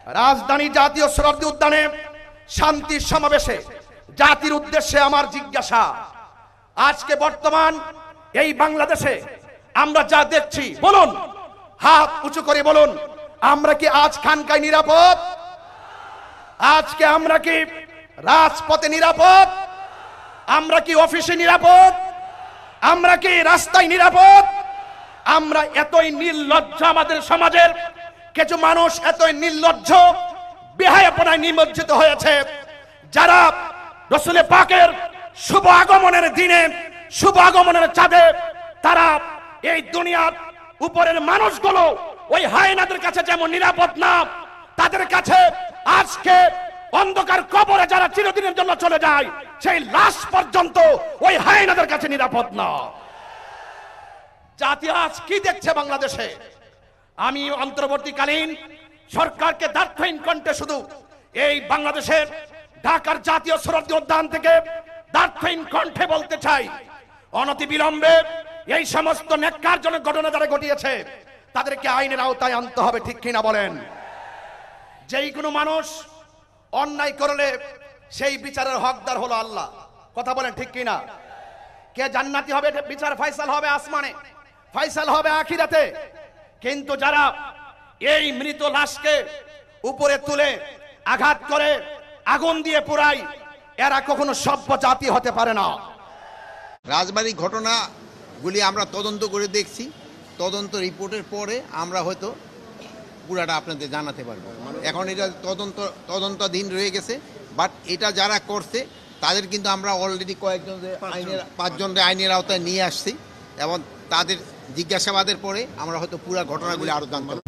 রাজধানী জাতীয় সোহরাওয়ার্দী উদ্যানে শান্তির সমাবেশে জাতির উদ্দেশ্যে আমার জিজ্ঞাসা, আজকে বর্তমান এই বাংলাদেশে আমরা যা দেখছি, বলুন, হাত উঁচু করে বলুন, আমরা কি আজ খানকায় নিরাপদ? আজকে আমরা কি রাজপথে নিরাপদ? আমরা কি অফিসে নিরাপদ? আমরা কি রাস্তায় নিরাপদ? আমরা এতই নির্লজ্জ, আমাদের সমাজের কিছু মানুষ এতই নির্লজ্জ, বেহায়াপনায় নিমজ্জিত হয়েছে, যারা রাসূল পাকের শুভ আগমনের দিনে, শুভ আগমনের চাঁদে তারা এই দুনিয়ার উপরের মানুষগুলো ওই হায়নাদের কাছে যেমন নিরাপদ না, তাদের কাছে আজকে অন্ধকার কবরে যারা চিরদিনের জন্য চলে যায়, সেই লাশ পর্যন্ত ওই হায়নাদের কাছে নিরাপদ না। জাতি আজ কি দেখছে বাংলাদেশে? আমি অন্তর্বর্তীকালীন সরকারকে দার্থহীন কণ্ঠে শুধু এই বাংলাদেশের ঢাকার জাতীয় সোহরাওয়ার্দী উদ্যান থেকে দার্থহীন কণ্ঠে বলতে চাই, অনতিবিলম্বে এই সমস্ত ন্যাক্কারজনক ঘটনা যারা ঘটিয়েছে তাদেরকে আইনের আওতায় আনতে হবে, ঠিক কিনা বলেন? যেই কোনো মানুষ অন্যায় করলে সেই বিচারের হকদার হলো আল্লাহ, কথা বলেন ঠিক কিনা? কে জান্নাতি হবে, বিচার ফয়সাল হবে আসমানে, ফয়সাল হবে আখিরাতে। কিন্তু যারা এই মৃত লাশকে উপরে তুলে আঘাত করে আগুন দিয়ে পোড়ায়, এরা কখনো সভ্য জাতি হতে পারে না। রাজবাড়ী ঘটনাগুলি আমরা তদন্ত করে দেখছি, তদন্ত রিপোর্টের পরে আমরা হয়তো পুরাটা আপনাদের জানাতে পারবো। এখন এটা তদন্তাধীন রয়ে গেছে, বাট এটা যারা করছে তাদের কিন্তু আমরা অলরেডি পাঁচজনের আইনের আওতায় নিয়ে আসছি এবং তাদের জিজ্ঞাসাবাদের পরে আমরা হয়তো পুরো ঘটনাগুলি আরো জানতে পারবো।